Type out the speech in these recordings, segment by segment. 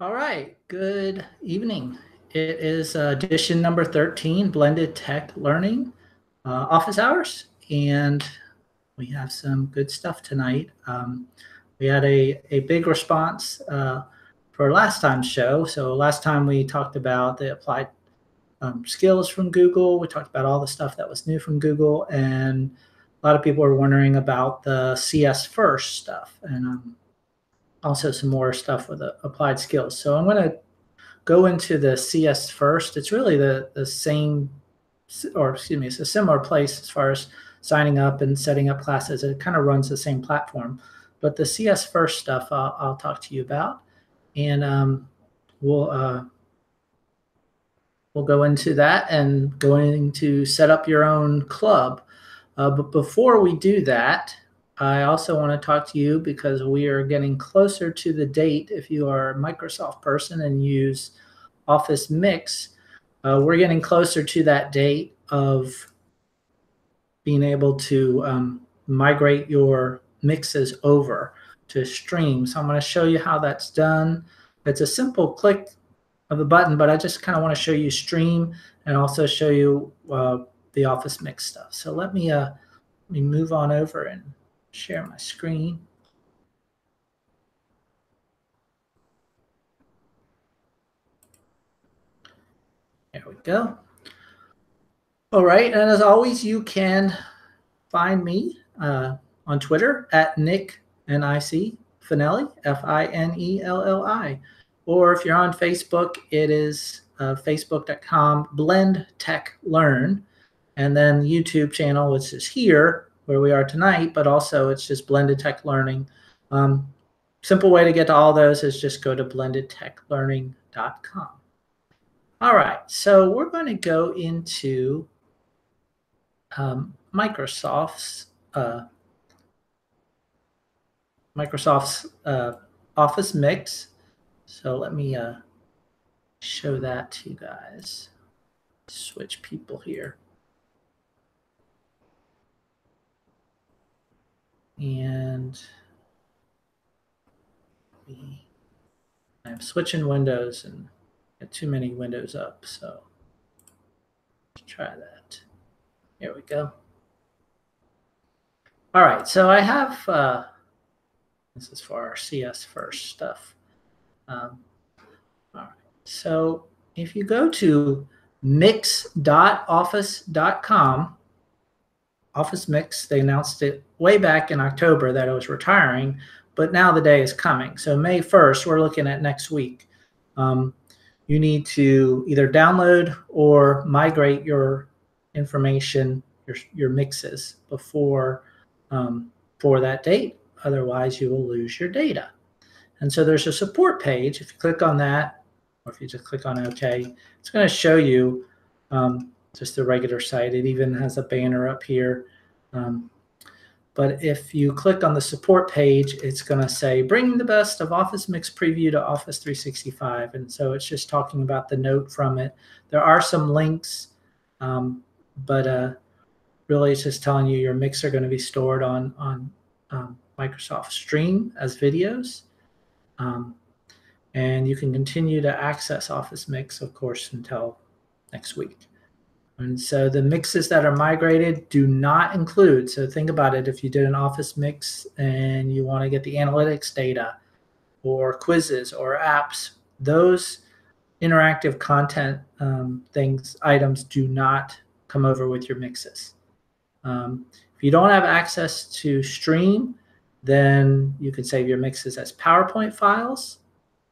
All right, good evening. It is edition number 13, Blended Tech Learning Office Hours, and we have some good stuff tonight. We had a big response for last time's show. So last time we talked about the applied skills from Google. We talked about all the stuff that was new from Google, and a lot of people were wondering about the CS first stuff, and also some more stuff with the applied skills. So I'm going to go into the CS first. It's really the same, or excuse me, it's a similar place as far as signing up and setting up classes. It kind of runs the same platform, but the CS first stuff I'll talk to you about, and we'll go into that and going to set up your own club. But before we do that, I also want to talk to you because we are getting closer to the date. If you are a Microsoft person and use Office Mix, we're getting closer to that date of being able to migrate your mixes over to Stream. So I'm going to show you how that's done. It's a simple click of the button, but I just kind of want to show you Stream and also show you the Office Mix stuff. So let me move on over and share my screen. There we go. All right, and as always, you can find me on Twitter at Nick, N-I-C, Finelli, F-I-N-E-L-L-I. Or if you're on Facebook, it is facebook.com Blend Tech Learn. And then the YouTube channel, which is here where we are tonight, but also it's just Blended Tech Learning. Simple way to get to all those is just go to blendedtechlearning.com. All right, so we're going to go into Microsoft's Office Mix. So let me show that to you guys. Switch people here. And I'm switching windows and got too many windows up. So let's try that. Here we go. All right, so I have, this is for our CS first stuff. All right, so if you go to mix.office.com, Office Mix, they announced it way back in October that it was retiring, but now the day is coming. So May 1st, we're looking at next week. You need to either download or migrate your information, your mixes before for that date. Otherwise, you will lose your data. And so there's a support page. If you click on that, or if you just click on OK, it's going to show you just the regular site. It even has a banner up here. But if you click on the support page, it's going to say, bring the best of Office Mix Preview to Office 365. And so it's just talking about the note from it. There are some links, but really it's just telling you your mix are going to be stored on Microsoft Stream as videos. And you can continue to access Office Mix, of course, until next week. And so the mixes that are migrated do not include, so think about it, if you did an Office Mix and you want to get the analytics data or quizzes or apps, those interactive content items do not come over with your mixes. If you don't have access to Stream, then you can save your mixes as PowerPoint files,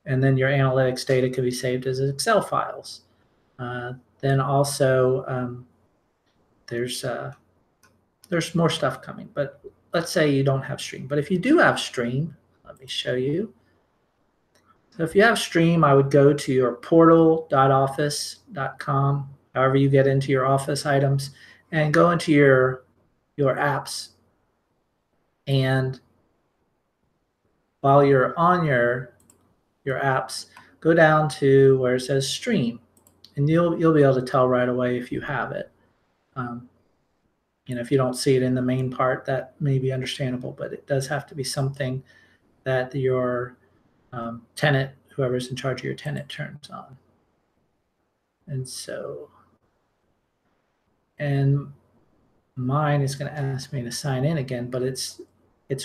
and then your analytics data can be saved as Excel files. Then also there's more stuff coming, but let's say you don't have Stream. But if you do have Stream, let me show you. So if you have Stream, I would go to your portal.office.com, however you get into your Office items, and go into your apps. And while you're on your apps, go down to where it says Stream. And you'll be able to tell right away if you have it. If you don't see it in the main part, that may be understandable, but it does have to be something that your tenant whoever's in charge of your tenant turns on. And so, and mine is going to ask me to sign in again, but it's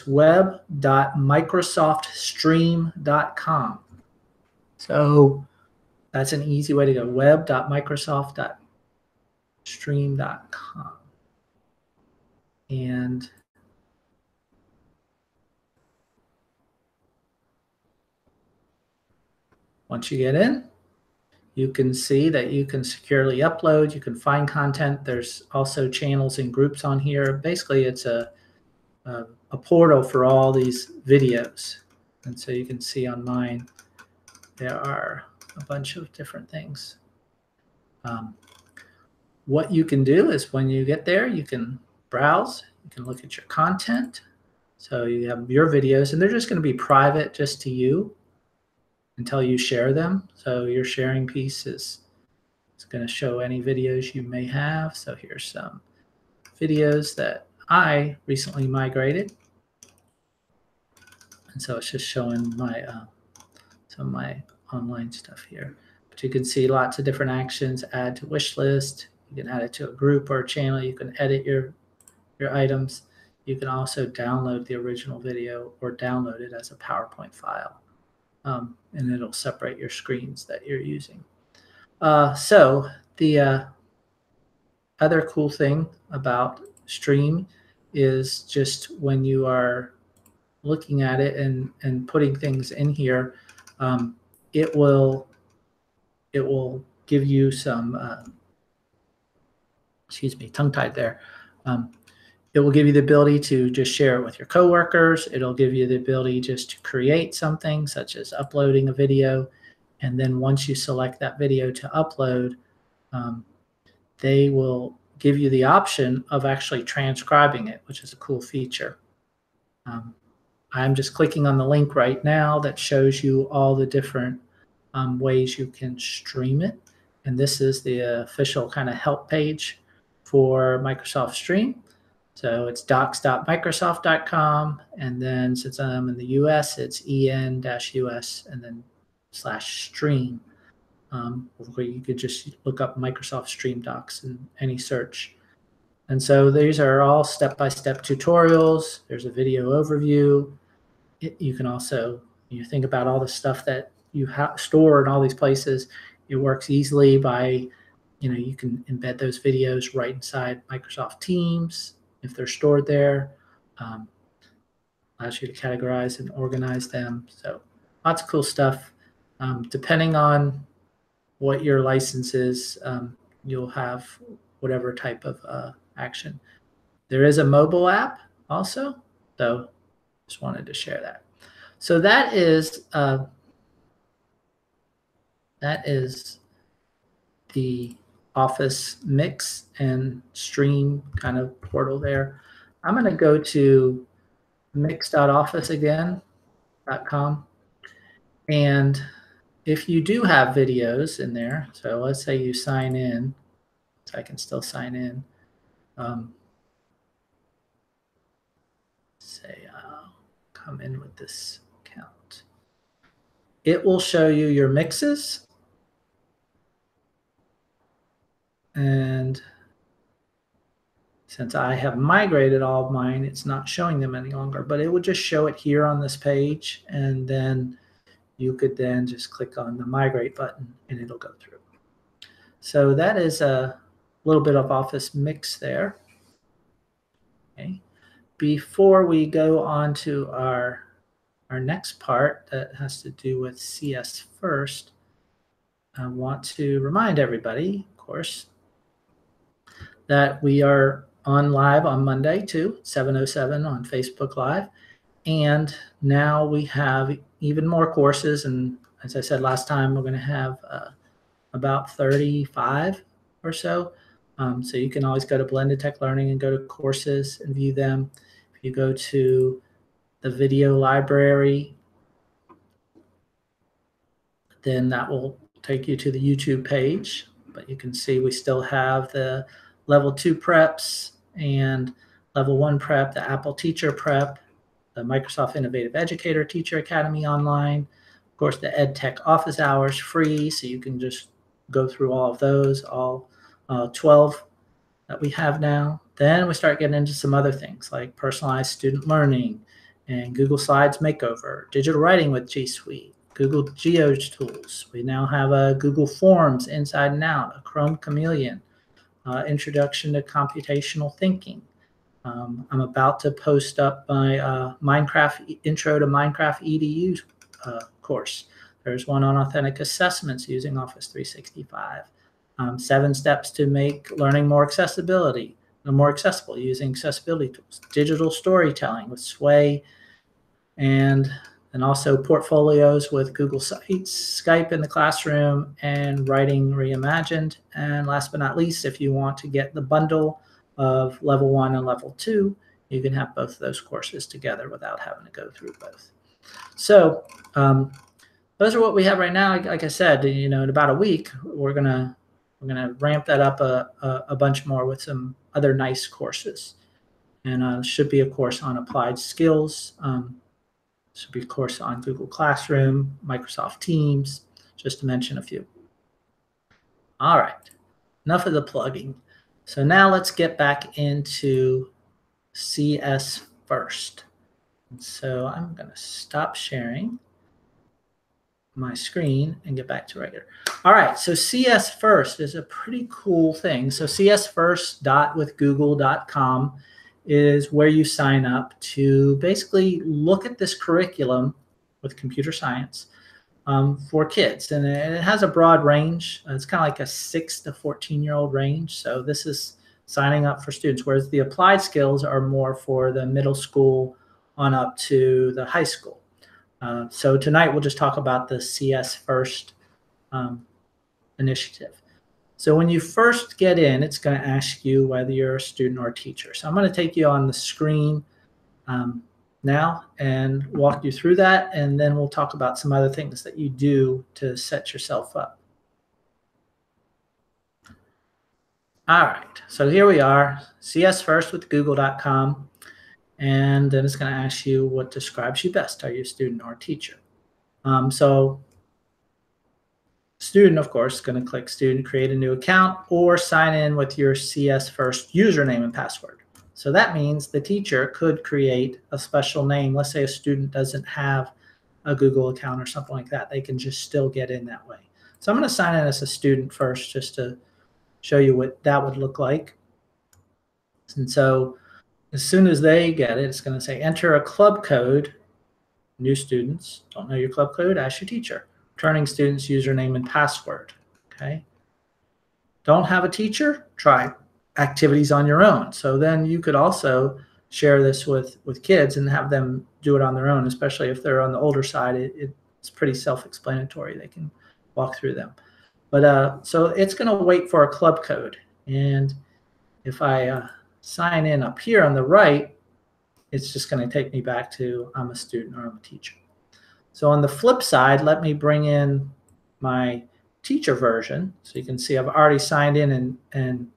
web.microsoftstream.com. So that's an easy way to go, web.microsoft.stream.com. And once you get in, you can see that you can securely upload, you can find content. There's also channels and groups on here. Basically, it's a portal for all these videos. And so you can see on mine, there are a bunch of different things. What you can do is when you get there, you can browse, you can look at your content. So you have your videos, and they're just going to be private just to you until you share them. So your sharing piece is going to show any videos you may have. So here's some videos that I recently migrated. And so it's just showing my some of my online stuff here. But you can see lots of different actions, add to wish list. You can add it to a group or a channel. You can edit your items. You can also download the original video or download it as a PowerPoint file. And it'll separate your screens that you're using. So the other cool thing about Stream is just when you are looking at it and putting things in here, it will give you some, excuse me, tongue-tied there. It will give you the ability to just share it with your coworkers. It'll give you the ability just to create something, such as uploading a video. And then once you select that video to upload, they will give you the option of actually transcribing it, which is a cool feature. I'm just clicking on the link right now that shows you all the different ways you can stream it. And this is the official kind of help page for Microsoft Stream. So it's docs.microsoft.com. And then since I'm in the US, it's en-us and then /stream. Where you could just look up Microsoft Stream Docs in any search. And so these are all step-by-step tutorials. There's a video overview. You can also, you think about all the stuff that you store in all these places. It works easily by, you can embed those videos right inside Microsoft Teams if they're stored there. Allows you to categorize and organize them. So lots of cool stuff. Depending on what your license is, you'll have whatever type of action. There is a mobile app also, so just wanted to share that. So that is the Office Mix and Stream kind of portal there. I'm going to go to mix.officeagain.com, and if you do have videos in there, so let's say you sign in, so I can still sign in. Say I'll come in with this account. It will show you your mixes. And since I have migrated all of mine, it's not showing them any longer, but it would just show it here on this page. And then you could then just click on the migrate button and it'll go through. So that is a little bit of Office Mix there. Okay. Before we go on to our next part that has to do with CS First, I want to remind everybody, of course, that we are on live on Monday too, 7:07 on Facebook Live. And now we have even more courses. And as I said last time, we're going to have about 35 or so. So you can always go to Blended Tech Learning and go to courses and view them. If you go to the video library, then that will take you to the YouTube page. But you can see we still have the Level 2 preps and Level 1 prep, the Apple Teacher prep, the Microsoft Innovative Educator Teacher Academy online. Of course, the Edtech office hours free, so you can just go through all of those, all 12 that we have now. Then we start getting into some other things like personalized student learning and Google Slides Makeover, digital writing with G Suite, Google Geo tools. We now have a Google Forms inside and out, a Chrome Chameleon, introduction to computational thinking. I'm about to post up my Minecraft Intro to Minecraft EDU course. There's one on authentic assessments using Office 365. 7 steps to make learning more accessible using accessibility tools. Digital storytelling with Sway, and also portfolios with Google Sites, Skype in the classroom, and Writing Reimagined. And last but not least, if you want to get the bundle of level 1 and level 2, you can have both of those courses together without having to go through both. So those are what we have right now. Like I said, in about a week, we're gonna ramp that up a bunch more with some other nice courses, and should be a course on applied skills. Should be a course on Google Classroom, Microsoft Teams, just to mention a few. All right, enough of the plugging. So now let's get back into CS first. So I'm going to stop sharing my screen and get back to regular. All right, so CS First is a pretty cool thing. So csfirst.withgoogle.com is where you sign up to basically look at this curriculum with computer science for kids. And it has a broad range. It's kind of like a 6 to 14-year-old range. So this is signing up for students, whereas the applied skills are more for the middle school on up to the high school. So tonight we'll just talk about the CS First initiative. So when you first get in, it's going to ask you whether you're a student or a teacher. So I'm going to take you on the screen now and walk you through that, and then we'll talk about some other things that you do to set yourself up. All right, so here we are, CS First with Google.com. And then it's going to ask you what describes you best. Are you a student or a teacher? So student, of course, is going to click student, create a new account, or sign in with your CS First username and password. So that means the teacher could create a special name. Let's say a student doesn't have a Google account or something like that. They can just still get in that way. So I'm going to sign in as a student first just to show you what that would look like. And so as soon as they get it, it's going to say enter a club code. New students, don't know your club code, ask your teacher. Returning students, username and password. Okay. Don't have a teacher? Try activities on your own. So then you could also share this with kids and have them do it on their own, especially if they're on the older side. It's pretty self-explanatory. They can walk through them. But so it's going to wait for a club code. And if I sign in up here on the right, it's just going to take me back to I'm a student or I'm a teacher. So on the flip side, let me bring in my teacher version. So you can see I've already signed in and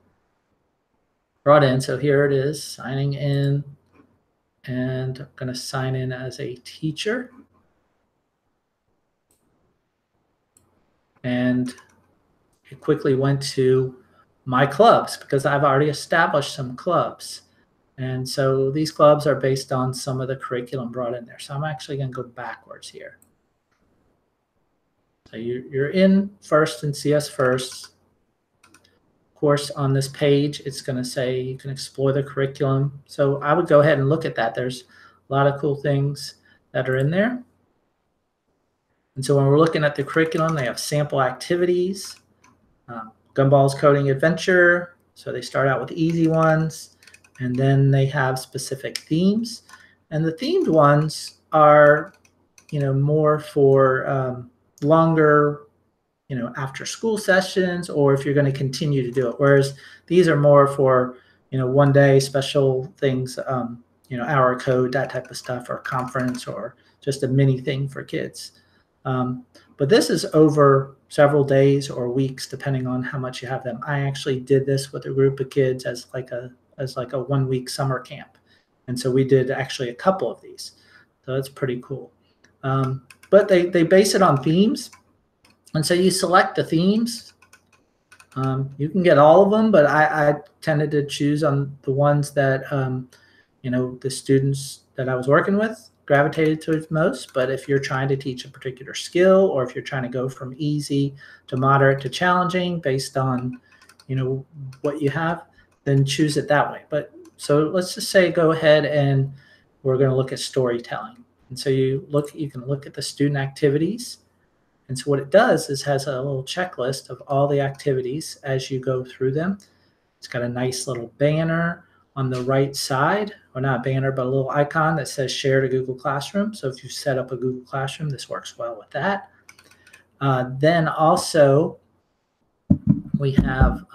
brought in. So here it is, signing in. And I'm going to sign in as a teacher. And it quickly went to my clubs because I've already established some clubs. And so these clubs are based on some of the curriculum brought in there. So I'm actually going to go backwards here. So you're in first in CS First. Of course, on this page, it's going to say you can explore the curriculum. So I would go ahead and look at that. There's a lot of cool things that are in there. And so when we're looking at the curriculum, they have sample activities, Gumball's Coding Adventure. So they start out with easy ones, and then they have specific themes. And the themed ones are, more for longer, after school sessions, or if you're going to continue to do it. Whereas these are more for, one day special things, hour code, that type of stuff, or conference, or just a mini thing for kids. But this is over several days or weeks, depending on how much you have them. I actually did this with a group of kids as like a 1-week summer camp. And so we did actually a couple of these. So that's pretty cool. but they base it on themes. And so you select the themes. You can get all of them, but I tended to choose on the ones that, the students that I was working with gravitated towards most. But if you're trying to teach a particular skill, or if you're trying to go from easy to moderate to challenging based on, what you have, then choose it that way. But so let's just say go ahead and we're going to look at storytelling. And so you can look at the student activities. And so what it does is has a little checklist of all the activities as you go through them. It's got a nice little banner on the right side, or not a banner, but a little icon that says share to Google Classroom. So if you set up a Google Classroom, this works well with that. Then also we have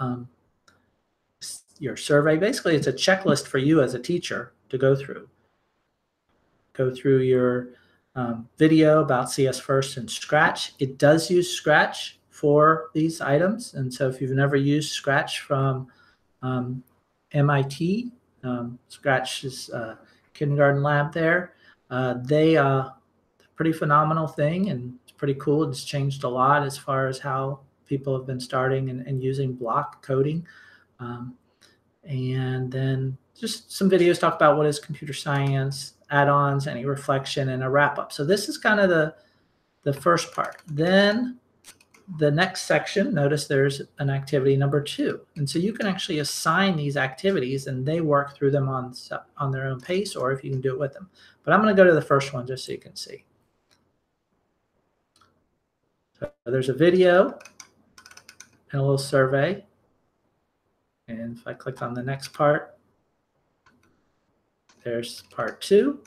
your survey. Basically, it's a checklist for you as a teacher to go through. Go through your video about CS First and Scratch. It does use Scratch for these items. And so if you've never used Scratch from MIT, Scratch is a kindergarten lab there. They pretty phenomenal thing, and it's pretty cool. It's changed a lot as far as how people have been starting and using block coding. And then just some videos talk about what is computer science, add-ons, any reflection, and a wrap-up. So this is kind of the first part. Then the next section, notice there's an activity number 2. And so you can actually assign these activities, and they work through them on their own pace, or if you can do it with them. But I'm going to go to the first one just so you can see. So there's a video and a little survey. And if I click on the next part, there's part 2.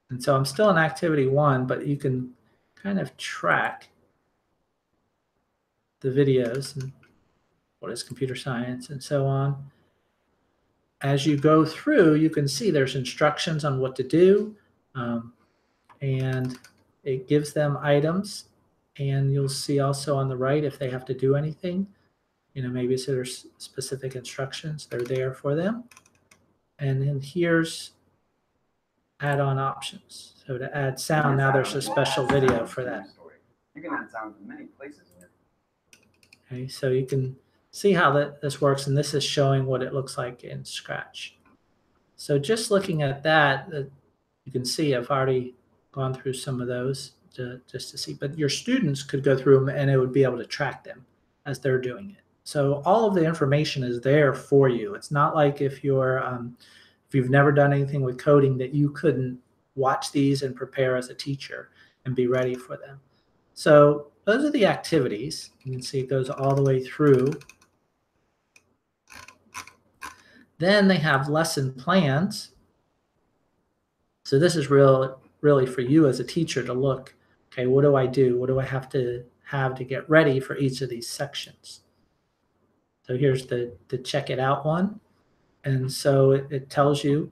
And so I'm still in activity 1, but you can kind of track the videos and what is computer science and so on. As you go through, you can see there's instructions on what to do, and it gives them items. And you'll see also on the right if they have to do anything. Maybe so there's specific instructions. They're there for them. And then here's add-on options. So to add sound, now there's a special video for that. You can add sound in many places here. Okay, so you can see how this works, and this is showing what it looks like in Scratch. So just looking at that, you can see I've already gone through some of those just to see. But your students could go through them, and it would be able to track them as they're doing it. So all of the information is there for you. It's not like if you've never done anything with coding that you couldn't watch these and prepare as a teacher and be ready for them. So those are the activities. You can see it goes all the way through. Then they have lesson plans. So this is really for you as a teacher to look, okay, what do I do? What do I have to get ready for each of these sections? So here's the check it out one. And so it tells you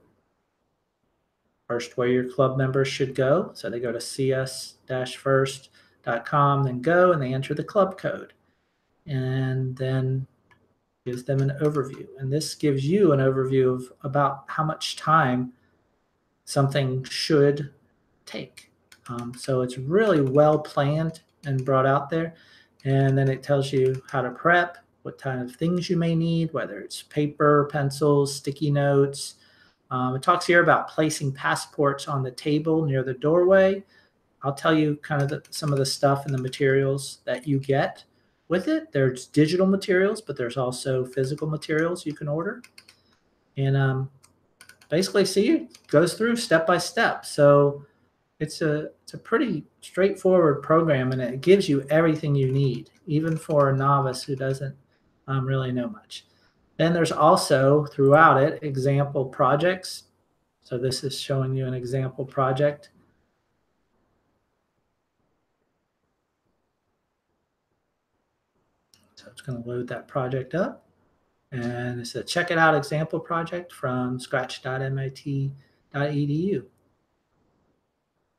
first where your club members should go. So they go to cs-first.com, then go, and they enter the club code. And then gives them an overview. And this gives you an overview of about how much time something should take. So it's really well planned and brought out there. And then it tells you how to prep, what kind of things you may need, whether it's paper, pencils, sticky notes. It talks here about placing passports on the table near the doorway. I'll tell you kind of some of the stuff and the materials that you get with it. There's digital materials, but there's also physical materials you can order. And basically, see, it goes through step by step. So it's a pretty straightforward program, and it gives you everything you need, even for a novice who doesn't really know much. Then there's also, throughout it, example projects. So this is showing you an example project. So it's going to load that project up. And it's a check it out example project from scratch.mit.edu.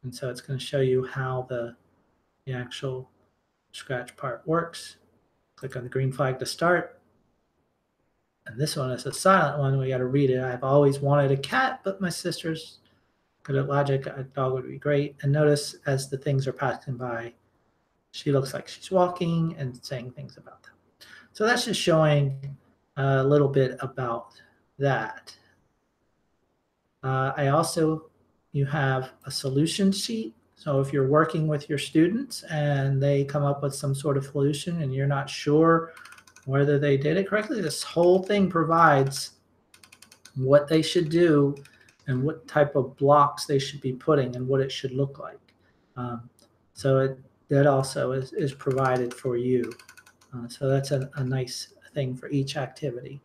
And so it's going to show you how the actual Scratch part works. Click on the green flag to start. And this one is a silent one. We got to read it. I've always wanted a cat, but my sisters Good at logic, a dog would be great. And notice as the things are passing by, she looks like she's walking and saying things about them. So that's just showing a little bit about that. You have a solution sheet. So if you're working with your students and they come up with some sort of solution and you're not sure whether they did it correctly, this whole thing provides what they should do and what type of blocks they should be putting and what it should look like. That also is provided for you. So that's a nice thing for each activity.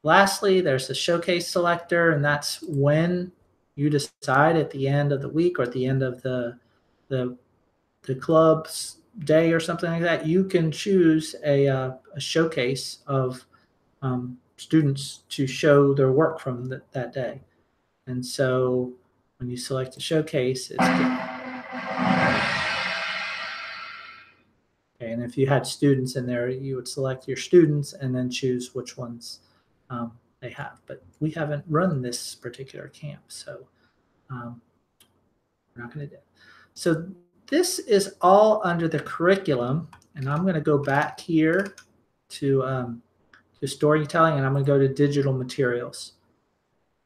Lastly, there's the showcase selector, and that's when you decide at the end of the week or at the end of the club's day or something like that, you can choose a showcase of students to show their work from that day. And so when you select a showcase, it's good. Okay, and if you had students in there, you would select your students and then choose which ones they have. But we haven't run this particular camp, so we're not going to do it. So this is all under the curriculum, and I'm going to go back here to storytelling, and I'm going to go to digital materials.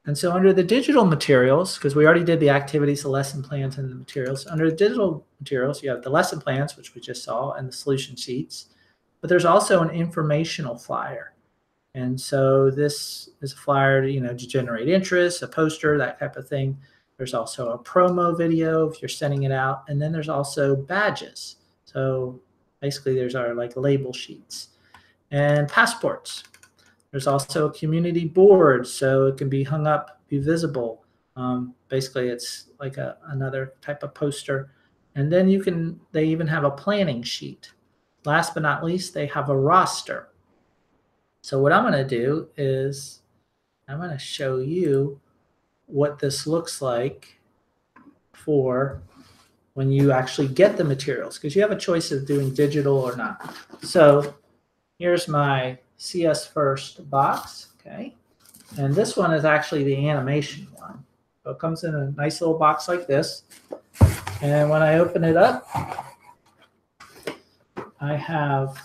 And so under the digital materials, because we already did the activities, the lesson plans, and the materials, under the digital materials, you have the lesson plans, which we just saw, and the solution sheets. But there's also an informational flyer. And so this is a flyer to generate interest, a poster, that type of thing. There's also a promo video if you're sending it out. And then there's also badges. So basically there's our label sheets and passports. There's also a community board, so it can be hung up, be visible. Basically it's like another type of poster. And then they even have a planning sheet. Last but not least, they have a roster. So what I'm going to do is I'm going to show you what this looks like for when you actually get the materials, because you have a choice of doing digital or not. So here's my CS First box, okay? And this one is actually the animation one. So it comes in a nice little box like this. And when I open it up, I have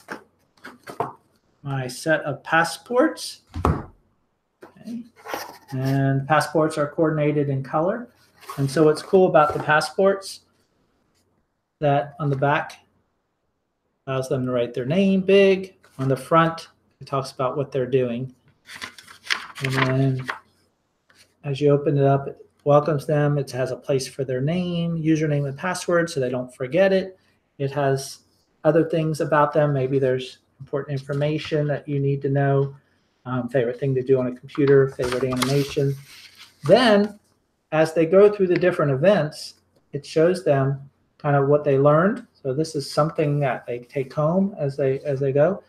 my set of passports. Okay. And passports are coordinated in color. And so what's cool about the passports, that on the back allows them to write their name big. On the front, it talks about what they're doing. And then as you open it up, it welcomes them. It has a place for their name, username, and password so they don't forget it. It has other things about them. Maybe there's important information that you need to know. Favorite thing to do on a computer, favorite animation. Then as they go through the different events, it shows them kind of what they learned. So this is something that they take home as they go.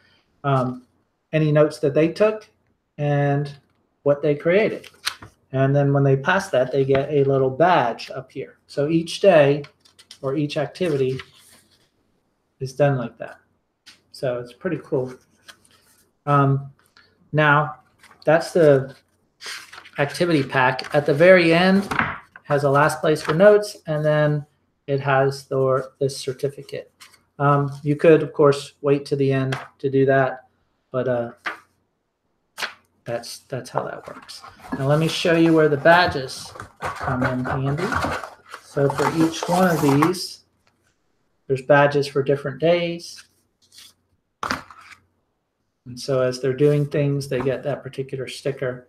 Any notes that they took and what they created. And then when they pass that, they get a little badge up here. So each day or each activity is done like that. So it's pretty cool. Now, that's the activity pack. At the very end, it has a last place for notes, and then it has this certificate. You could, of course, wait to the end to do that, but that's how that works. Now let me show you where the badges come in handy. So for each one of these, there's badges for different days. And so as they're doing things, they get that particular sticker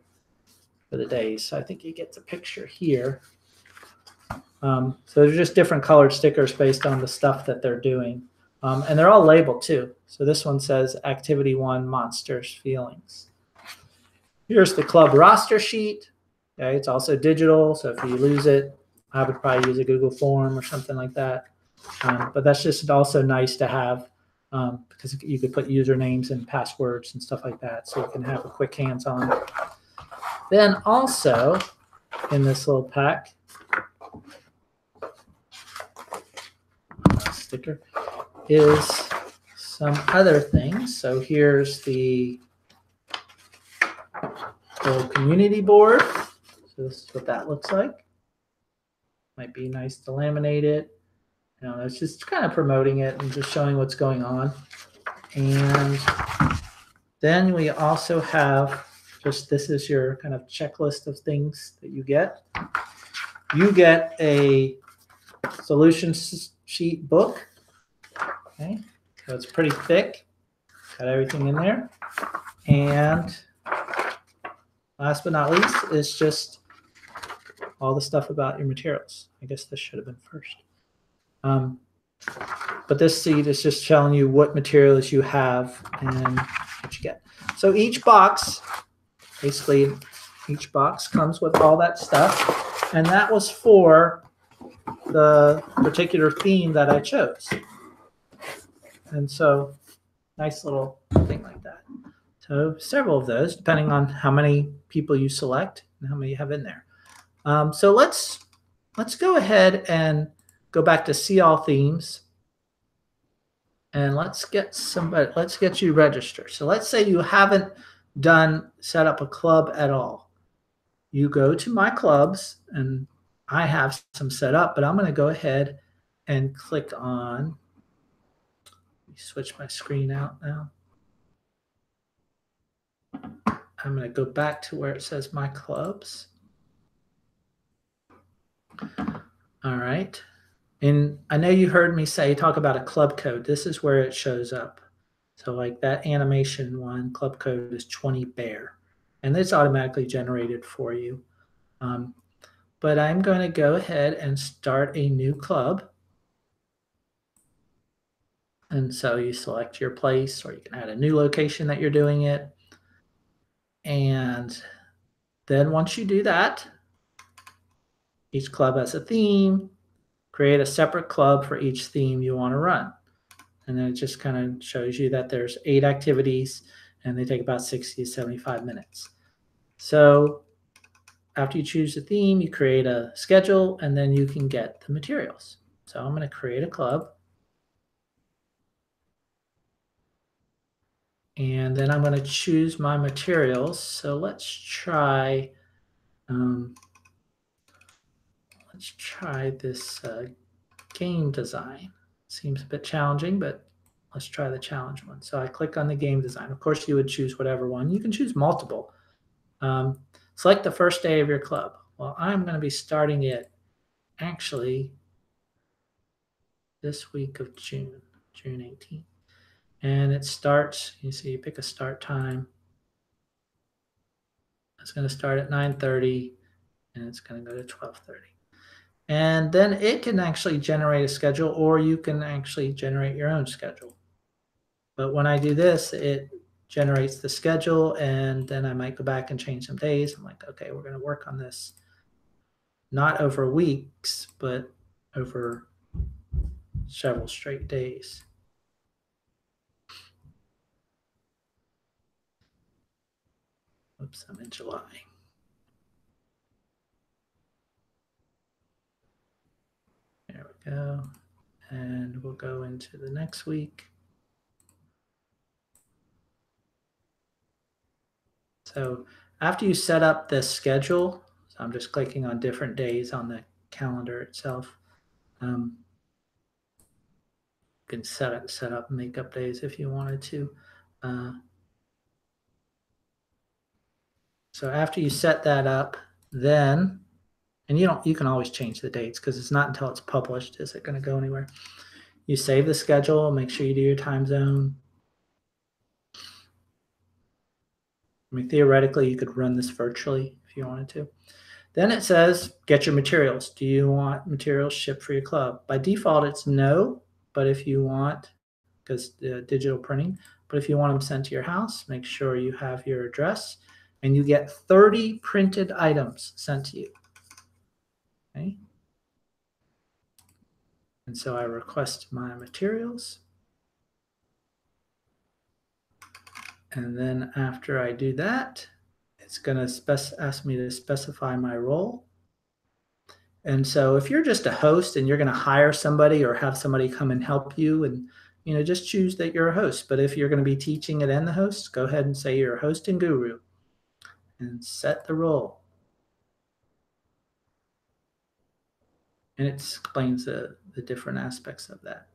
for the days. So I think you get the picture here. So they're just different colored stickers based on the stuff that they're doing. And they're all labeled too. So this one says Activity 1, Monsters Feelings. Here's the club roster sheet. Okay, it's also digital, so if you lose it, I would probably use a Google form or something like that. But that's just also nice to have because you could put usernames and passwords and stuff like that, so you can have a quick hands-on. Then also in this little pack, sticker, is some other things. So here's the little community board. So this is what that looks like. Might be nice to laminate it. You know, it's just kind of promoting it and just showing what's going on. And then we also have just, this is your kind of checklist of things that you get. You get a solution sheet book. Okay, so it's pretty thick. Got everything in there. And last but not least is just all the stuff about your materials. I guess this should have been first. But this sheet is just showing you what materials you have and what you get. So each box, basically each box comes with all that stuff. And that was for the particular theme that I chose. And so nice little thing like that. So several of those, depending on how many people you select and how many you have in there. So let's go ahead and go back to see all themes. And let's get you registered. So let's say you haven't set up a club at all. You go to my clubs, and I have some set up, but I'm going to go ahead and click on, let me switch my screen out now. I'm going to go back to where it says my clubs. All right. And I know you heard me talk about a club code. This is where it shows up. So like that animation one, club code is 20 bear. And it's automatically generated for you. But I'm going to go ahead and start a new club. And so you select your place, or you can add a new location that you're doing it. And then once you do that, each club has a theme. Create a separate club for each theme you want to run. And then it just kind of shows you that there's 8 activities, and they take about 60 to 75 minutes. So after you choose the theme, you create a schedule, and then you can get the materials. So I'm going to create a club. And then I'm going to choose my materials. So let's try this game design. Seems a bit challenging, but let's try the challenge one. So I click on the game design. Of course, you would choose whatever one. You can choose multiple. Select the first day of your club. Well, I'm going to be starting it actually this week of June 18th. And it starts, you see, you pick a start time. It's going to start at 9:30, and it's going to go to 12:30. And then it can actually generate a schedule, or you can actually generate your own schedule. But when I do this, it generates the schedule, and then I might go back and change some days. I'm like, okay, we're going to work on this not over weeks, but over several straight days. Oops, I'm in July. There we go. And we'll go into the next week. So after you set up this schedule, so I'm just clicking on different days on the calendar itself. You can set up makeup days if you wanted to. So after you set that up, then, and you can always change the dates, because it's not until it's published is it going to go anywhere. You save the schedule, make sure you do your time zone. I mean, theoretically, you could run this virtually if you wanted to. Then it says, get your materials. Do you want materials shipped for your club? By default, it's no, but if you want, because digital printing, but if you want them sent to your house, make sure you have your address, and you get 30 printed items sent to you. Okay. And so I request my materials. And then after I do that, it's going to ask me to specify my role. And so if you're just a host and you're going to hire somebody or have somebody come and help you, and just choose that you're a host. But if you're going to be teaching it and the host, go ahead and say you're a host and guru and set the role. And it explains the different aspects of that.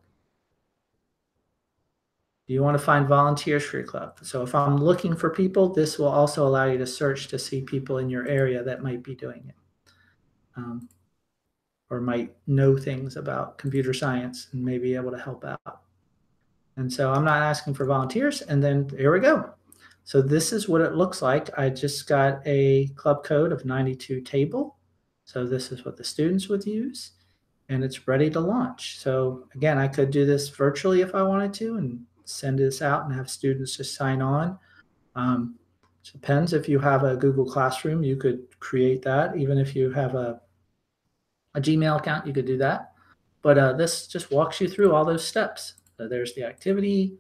Do you want to find volunteers for your club? So if I'm looking for people, this will also allow you to search to see people in your area that might be doing it. Or might know things about computer science and may be able to help out. And so I'm not asking for volunteers. And then here we go. So this is what it looks like. I just got a club code of 92 table. So this is what the students would use, and it's ready to launch. So again, I could do this virtually if I wanted to and send this out and have students just sign on. It depends. If you have a Google Classroom, you could create that. Even if you have a Gmail account, you could do that. But this just walks you through all those steps. So there's the activity,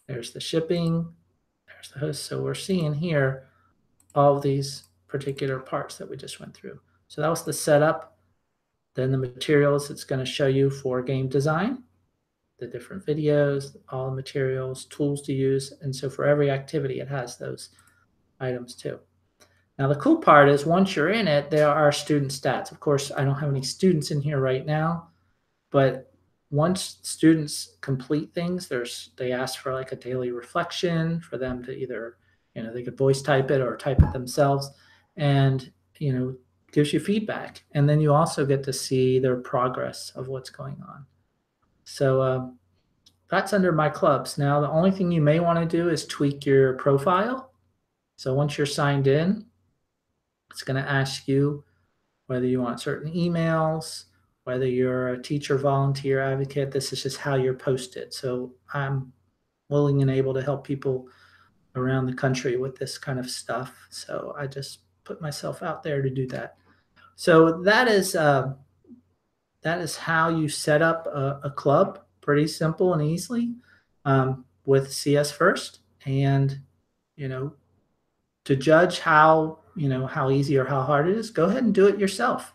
there's the shipping, there's the host. So we're seeing here all of these particular parts that we just went through. So that was the setup. Then the materials it's going to show you for game design, the different videos, all the materials, tools to use. And so for every activity, it has those items too. Now, the cool part is once you're in it, there are student stats. Of course, I don't have any students in here right now, but once students complete things, they ask for like a daily reflection for them to either, they could voice type it or type it themselves, and, gives you feedback. And then you also get to see their progress of what's going on. So that's under my clubs. Now, the only thing you may want to do is tweak your profile. So once you're signed in, it's going to ask you whether you want certain emails, whether you're a teacher, volunteer, advocate. This is just how you're posted. So I'm willing and able to help people around the country with this kind of stuff. So I just put myself out there to do that. So that is how you set up a club, pretty simple and easily, with CS First. And, to judge how easy or how hard it is, go ahead and do it yourself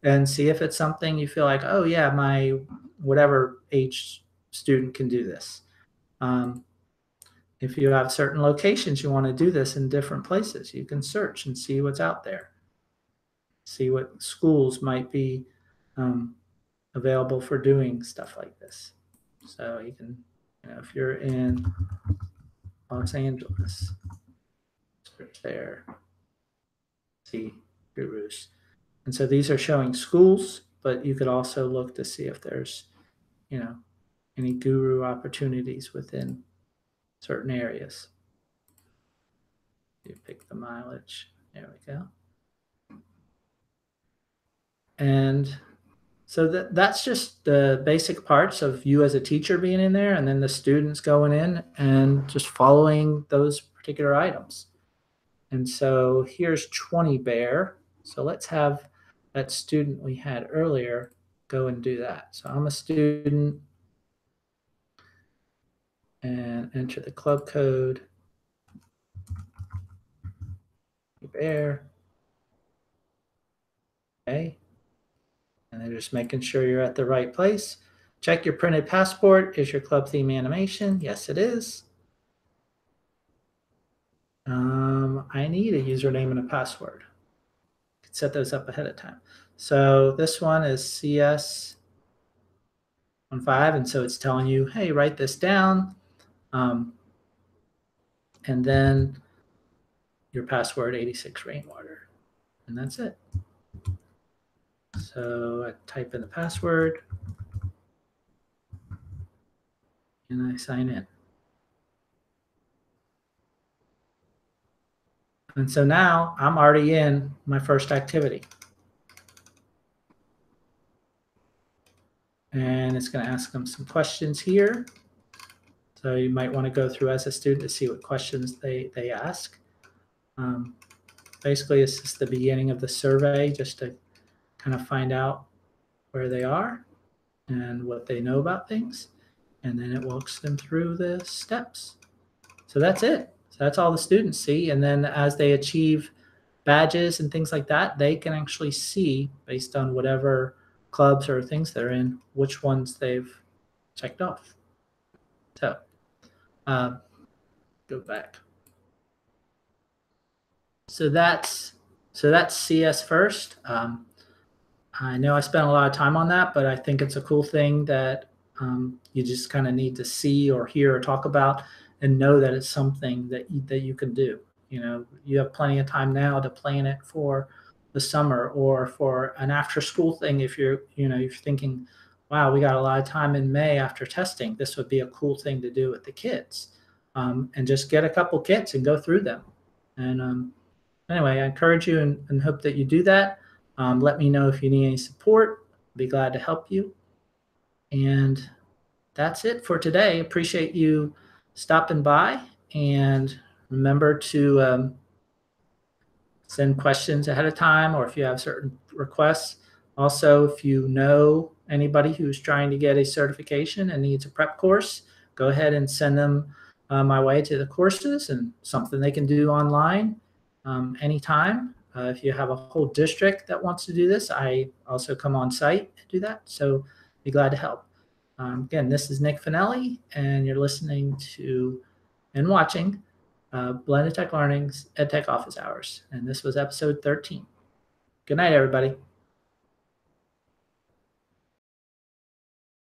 and see if it's something you feel like, oh yeah, my whatever age student can do this. If you have certain locations you want to do this in different places, you can search and see what's out there. See what schools might be available for doing stuff like this. So you can, if you're in Los Angeles, search there, see gurus. And so these are showing schools, but you could also look to see if there's, any guru opportunities within certain areas. You pick the mileage. There we go. And so that's just the basic parts of you as a teacher being in there, and then the students going in and just following those particular items. And so here's 20 Bear. So let's have that student we had earlier go and do that. So I'm a student and enter the club code. Bear. Okay. And they're just making sure you're at the right place. Check your printed passport. Is your club theme animation? Yes, it is. I need a username and a password. I could set those up ahead of time. So this one is CS15, and so it's telling you, hey, write this down. And then your password, 86 Rainwater. And that's it. So I type in the password and I sign in. And so now I'm already in my first activity. And it's going to ask them some questions here. So you might want to go through as a student to see what questions they ask. Basically, it's just the beginning of the survey, just to kind of find out where they are and what they know about things. And then it walks them through the steps. So that's it. So that's all the students see. And then as they achieve badges and things like that, they can actually see, based on whatever clubs or things they're in, which ones they've checked off. So go back. So that's CS First. I know I spent a lot of time on that, but I think it's a cool thing that you just kind of need to see or hear or talk about and know that it's something that you can do. You know, you have plenty of time now to plan it for the summer or for an after school thing. If you're thinking, wow, we got a lot of time in May after testing, this would be a cool thing to do with the kids. And just get a couple kits and go through them. And anyway, I encourage you and hope that you do that. Let me know if you need any support. I'll be glad to help you. And that's it for today. Appreciate you stopping by. And remember to send questions ahead of time or if you have certain requests. Also, if you know anybody who's trying to get a certification and needs a prep course, go ahead and send them my way to the courses and something they can do online anytime. If you have a whole district that wants to do this, I also come on site and do that. So be glad to help. Again, this is Nick Finelli, and you're listening to and watching Blended Tech Learning's Edtech Office Hours. And this was episode 13. Good night, everybody.